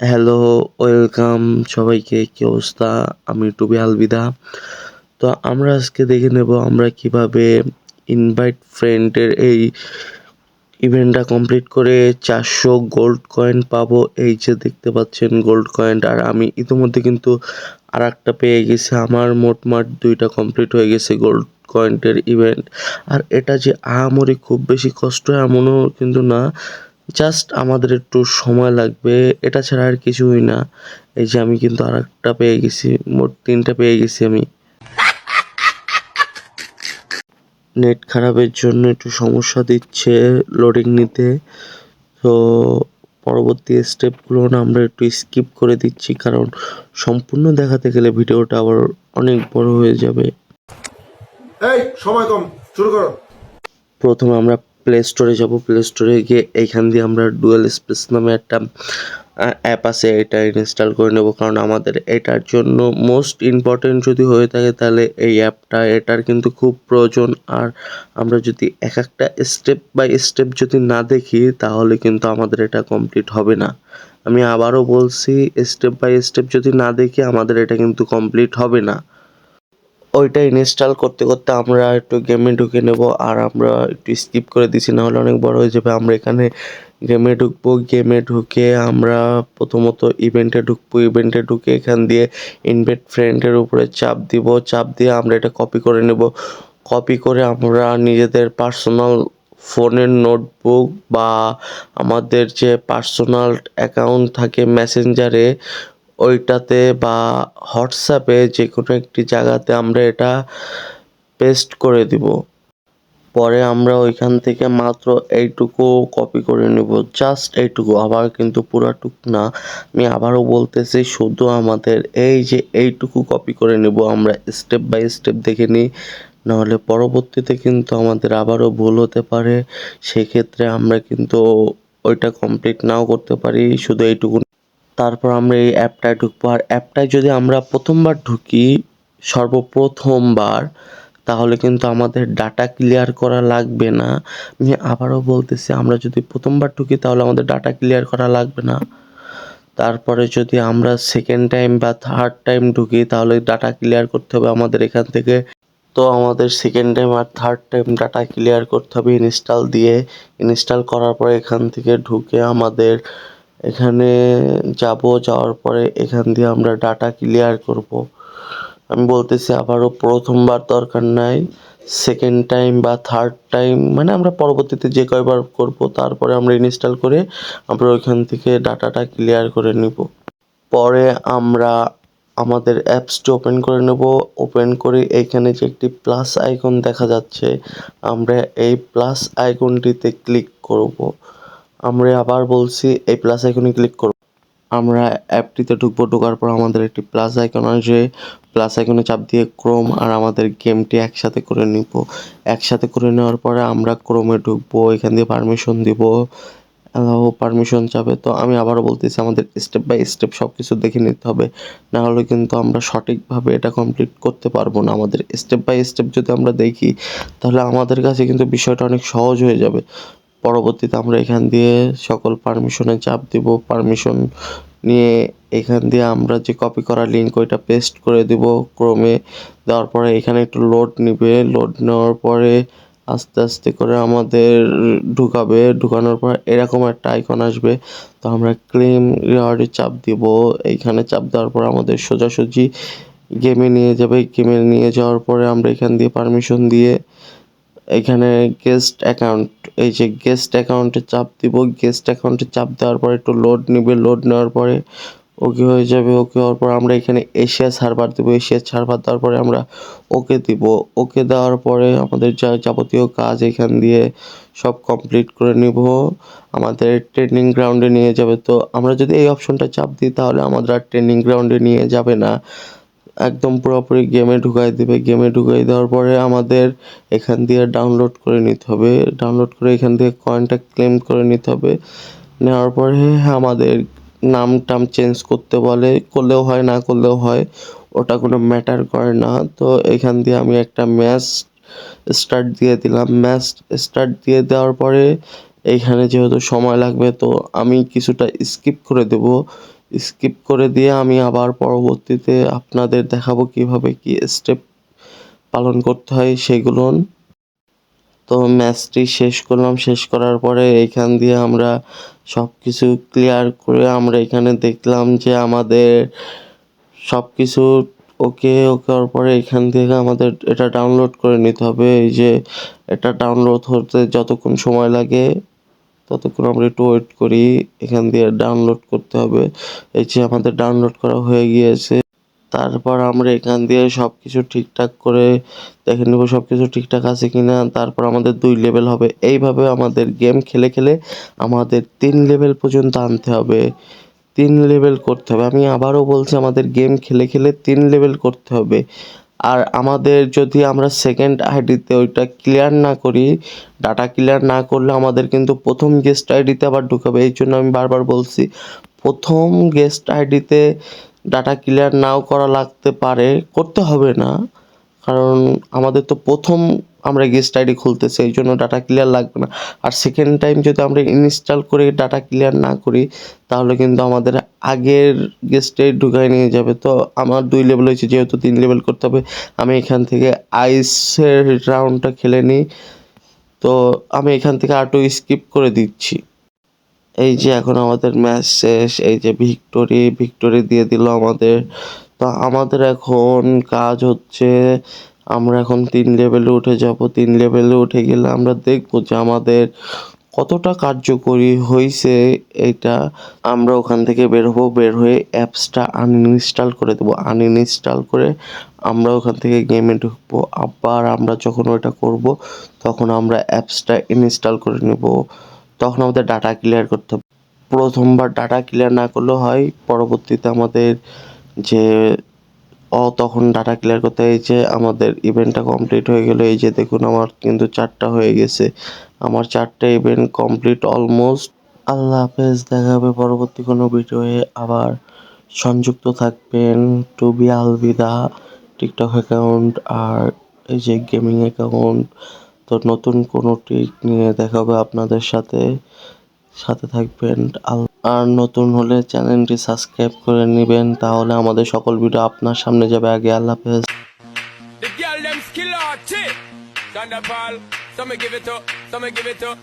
Hello, welcome সবাইকে। কি অবস্থা? আমি টুবি আলবিদা। তো আমরা আজকে দেখে নেব আমরা কিভাবে ইনভাইট ফ্রেন্ডের এই ইভেন্টটা কমপ্লিট করে 400 গোল্ড কয়েন পাবো। এই যে দেখতে পাচ্ছেন গোল্ড কয়েন, আর আমি ইতিমধ্যে কিন্তু আরেকটা পেয়ে গেছি। আমার মোটমাট 2টা কমপ্লিট হয়ে গেছে গোল্ড কয়েনের ইভেন্ট। আর এটা যে আহামরি খুব বেশি কষ্ট এমনও কিন্তু না, জাস্ট আমাদের একটু সময় লাগবে, এটা ছাড়া আর কিছুই না। এই যে আমি কিন্তু আরেকটা পেয়ে গেছি, মোট 3টা পেয়ে গেছি আমি। নেট খারাপের জন্য একটু সমস্যা দিচ্ছে লোডিং নিতে। তো পরবর্তী স্টেপগুলো না আমরা একটু স্কিপ করে দিচ্ছি, কারণ সম্পূর্ণ দেখাতে গেলে ভিডিওটা আবার অনেক বড় হয়ে যাবে। এই সময় কম, শুরু করো। প্রথমে আমরা প্লে স্টোরে যাব। প্লে স্টোরে গিয়ে এইখান দিয়ে আমরা ডুয়েল স্পেস নামে একটা অ্যাপ আছে, এটা ইনস্টল করে নেব, কারণ আমাদের এটার জন্য মোস্ট ইম্পর্টেন্ট যদি হয়ে থাকে তাহলে এই অ্যাপটা, এটার কিন্তু খুব প্রয়োজন। আর আমরা যদি এক একটা স্টেপ বাই স্টেপ যদি না দেখি তাহলে কিন্তু আমাদের এটা কমপ্লিট হবে না। আমি আবারও বলছি, স্টেপ বাই স্টেপ যদি না দেখি আমাদের এটা কিন্তু কমপ্লিট হবে না। ওইটা ইনস্টল করতে করতে আমরা একটু গেমে ঢুকে নেব, আর আমরা একটু স্কিপ করে দিছি, নাহলে অনেক বড় হয়ে যাবে। আমরা এখানে গেমে ঢুকবো, গেমে ঢুকে আমরা প্রথমত ইভেন্টে ঢুকবো। ইভেন্টে ঢুকে এখান দিয়ে ইনভাইট ফ্রেন্ডের উপরে চাপ দিব, চাপ দিয়ে আমরা এটা কপি করে নেব। কপি করে আমরা নিজেদের পার্সোনাল ফোনের নোটবুক বা আমাদের যে পার্সোনাল অ্যাকাউন্ট থাকে মেসেঞ্জারে, ওইটাতে বা হোয়াটসঅ্যাপে যে কোনো একটি জায়গাতে আমরা এটা পেস্ট করে দিব। পরে আমরা ওইখান থেকে মাত্র এইটুকু কপি করে নেব, জাস্ট এইটুকু, আবার কিন্তু পুরাটুক না। আমি আবারও বলতেছি, শুধু আমাদের এই যে এইটুকু কপি করে নেব। আমরা স্টেপ বাই স্টেপ দেখে নিই, নাহলে পরবর্তীতে কিন্তু আমাদের আবারও ভুল হতে পারে। সেক্ষেত্রে আমরা কিন্তু ওইটা কমপ্লিট নাও করতে পারি, শুধু এইটুকু। তারপর আমরা এই অ্যাপটায় ঢুকবো, আর অ্যাপটায় যদি আমরা প্রথমবার ঢুকি, সর্বপ্রথমবার, তাহলে কিন্তু আমাদের ডাটা ক্লিয়ার করা লাগবে না। আমি আবারও বলতেছি, আমরা যদি প্রথমবার ঢুকি তাহলে আমাদের ডাটা ক্লিয়ার করা লাগবে না। তারপরে যদি আমরা সেকেন্ড টাইম বা থার্ড টাইম ঢুকি তাহলে ডাটা ক্লিয়ার করতে হবে আমাদের এখান থেকে। তো আমাদের সেকেন্ড টাইম আর থার্ড টাইম ডাটা ক্লিয়ার করতে হবে ইনস্টল দিয়ে। ইনস্টল করার পরে এখান থেকে ঢুকে আমাদের এখানে যাব, যাওয়ার পরে এখান দিয়ে আমরা ডাটা ক্লিয়ার করব। আমি বলতেছি আবারও, প্রথমবার দরকার নাই, সেকেন্ড টাইম বা থার্ড টাইম, মানে আমরা পরবর্তীতে যে কয়বার করব তারপরে আমরা ইনস্টল করে আমরা ওইখান থেকে ডাটাটা ক্লিয়ার করে নিব। পরে আমরা আমাদের অ্যাপসটি ওপেন করে নেব। ওপেন করে এইখানে যে একটি প্লাস আইকন দেখা যাচ্ছে, আমরা এই প্লাস আইকনটিতে ক্লিক করব। আমরা আবার বলছি, এই প্লাস আইকনে ক্লিক করব। আমরা অ্যাপটিতে ঢুকবো, ঢোকার পর আমাদের একটি প্লাস আইকন আসবে। প্লাস আইকনে চাপ দিয়ে ক্রোম আর আমাদের গেমটি একসাথে করে নিব। একসাথে করে নেওয়ার পরে আমরা ক্রোমে ঢুকবো, এখান দিয়ে পারমিশন দিব, অ্যালাউ পারমিশন চাবে। তো আমি আবারও বলতেছি, আমাদের স্টেপ বাই স্টেপ সব কিছু দেখে নিতে হবে, না হলে কিন্তু আমরা সঠিকভাবে এটা কমপ্লিট করতে পারবো না। আমাদের স্টেপ বাই স্টেপ যদি আমরা দেখি তাহলে আমাদের কাছে কিন্তু বিষয়টা অনেক সহজ হয়ে যাবে। পরবর্তীতে আমরা এখান দিয়ে সকল পারমিশনে চাপ দিব, পারমিশন নিয়ে এখান দিয়ে আমরা যে কপি করা লিঙ্ক ওইটা পেস্ট করে দিব ক্রোমে। দেওয়ার পরে এখানে একটু লোড নিবে, লোড নেওয়ার পরে আস্তে আস্তে করে আমাদের ঢুকাবে। ঢুকানোর পর এরকম একটা আইকন আসবে, তো আমরা ক্লেম রিওয়ার্ডে চাপ দিব। এইখানে চাপ দেওয়ার পর আমাদের সোজাসুজি গেমে নিয়ে যাবে। গেমে নিয়ে যাওয়ার পরে আমরা এখান দিয়ে পারমিশন দিয়ে এখানে গেস্ট অ্যাকাউন্ট, এই যে গেস্ট অ্যাকাউন্টে চাপ দিব। গেস্ট অ্যাকাউন্টে চাপ দেওয়ার পরে একটু লোড নিবে, লোড নেওয়ার পরে ওকে হয়ে যাবে। ওকে হওয়ার পর আমরা এখানে এশিয়া সার্ভার দেবো। এশিয়া সার্ভার দেওয়ার পরে আমরা ওকে দিব। ওকে দেওয়ার পরে আমাদের যা যাবতীয় কাজ এখান দিয়ে সব কমপ্লিট করে নিব, আমাদের ট্রেনিং গ্রাউন্ডে নিয়ে যাবে। তো আমরা যদি এই অপশনটা চাপ দিই তাহলে আমাদের আর ট্রেনিং গ্রাউন্ডে নিয়ে যাবে না, একদম পুরোপুরি গেমে ঢুকাই দেবে। গেমে ঢুকাই দেওয়ার পরে আমাদের এখান দিয়ে ডাউনলোড করে নিতে হবে। ডাউনলোড করে এখান থেকে কয়েনটা ক্লেম করে নিতে হবে। নেওয়ার পরে আমাদের নাম টাম চেঞ্জ করতে বলে, করলেও হয় না করলেও হয়, ওটা কোনো ম্যাটার করে না। তো এখান দিয়ে আমি একটা ম্যাচ স্টার্ট দিয়ে দিলাম। ম্যাচ স্টার্ট দিয়ে দেওয়ার পরে এইখানে যেহেতু সময় লাগবে তো আমি কিছুটা স্কিপ করে দেব। স্কিপ করে দিয়ে আমি আবার পরবর্তীতে আপনাদের দেখাবো কিভাবে কি স্টেপ পালন করতে হয় সেগুলো। তো ম্যাচটি শেষ করলাম, শেষ করার পরে এইখান দিয়ে আমরা সব কিছু ক্লিয়ার করে আমরা এখানে দেখলাম যে আমাদের সব কিছু ওকে হওয়ার পরে এখান থেকে আমাদের এটা ডাউনলোড করে নিতে হবে। এই যে এটা ডাউনলোড হতে যতক্ষণ সময় লাগে ততক্ষণ আমরা একটু ওয়েট করি, এখান দিয়ে ডাউনলোড করতে হবে। এই যে আমাদের ডাউনলোড করা হয়ে গিয়েছে। তারপর আমরা এখান দিয়ে সব কিছু ঠিকঠাক করে দেখে নেব সব কিছু ঠিকঠাক আছে কিনা। তারপর আমাদের 2 লেভেল হবে। এইভাবে আমাদের গেম খেলে খেলে আমাদের 3 লেভেল পর্যন্ত আনতে হবে। 3 লেভেল করতে হবে। আমি আবারও বলছি আমাদের গেম খেলে খেলে 3 লেভেল করতে হবে। আর আমাদের যদি আমরা সেকেন্ড আইডিতে ওইটা ক্লিয়ার না করি, ডাটা ক্লিয়ার না করলে আমাদের কিন্তু প্রথম গেস্ট আইডিতে আবার ঢুকাবে। এই জন্য আমি বারবার বলছি প্রথম গেস্ট আইডিতে ডাটা ক্লিয়ার নাও করা লাগতে পারে, করতে হবে না, কারণ আমাদের তো প্রথম আমরা গেস্ট আইডি খুলতেছি, এই জন্য ডাটা ক্লিয়ার লাগবে না। আর সেকেন্ড টাইম যদি আমরা ইনস্টল করে ডাটা ক্লিয়ার না করি তাহলে কিন্তু আমাদের আগের গেস্টে ঢুকায় নিয়ে যাবে। তো আমার 2 লেভেল হয়েছে, যেহেতু 3 লেভেল করতে হবে আমি এখান থেকে আইসের রাউন্ডটা খেলে নিই। তো আমি এখান থেকে আরটু স্কিপ করে দিচ্ছি। এই যে এখন আমাদের ম্যাচ শেষ, এই যে ভিক্টোরি দিয়ে দিল আমাদের। তো আমাদের এখন কাজ হচ্ছে আমরা এখন 3 লেভেলে উঠে যাব। 3 লেভেলে উঠে গেলে আমরা দেখবো যে আমাদের কতটা কার্যকরী হয়েছে এইটা। আমরা ওখান থেকে বের হবো, বের হয়ে অ্যাপসটা আনইনস্টল করে দেবো। আনইনস্টল করে আমরা ওখান থেকে গেমে ঢুকবো। আবার আমরা যখন ওটা করব তখন আমরা অ্যাপসটা ইনস্টল করে নেব। তখন আমাদের ডাটা ক্লিয়ার করতে হবে। প্রথমবার ডাটা ক্লিয়ার না করলেও হয়, পরবর্তীতে আমাদের যে তখন ডাটা ক্লিয়ার করতে হয়। এই যে আমাদের ইভেন্টটা কমপ্লিট হয়ে গেল। এই যে দেখুন আমার কিন্তু 4টা হয়ে গেছে, আমার 4টে ইভেন্ট কমপ্লিট অলমোস্ট। আল্লাহ হাফেজ, দেখা হবে পরবর্তী কোনো ভিডিওয়ে। আবার সংযুক্ত থাকবেন। Two B Alvida TikTok account আর এই যে গেমিং অ্যাকাউন্ট। তো নতুন কোনো ট্রিক নিয়ে দেখা হবে আপনাদের সাথে, সাথে থাকবেন। আর নতুন হলে চ্যানেলটি সাবস্ক্রাইব করে নেবেন, তাহলে আমাদের সকল ভিডিও আপনার সামনে যাবে আগে। আল্লাহ হাফেজ। The girl them skill arty. Thunderball, some me give it up, some me give it up.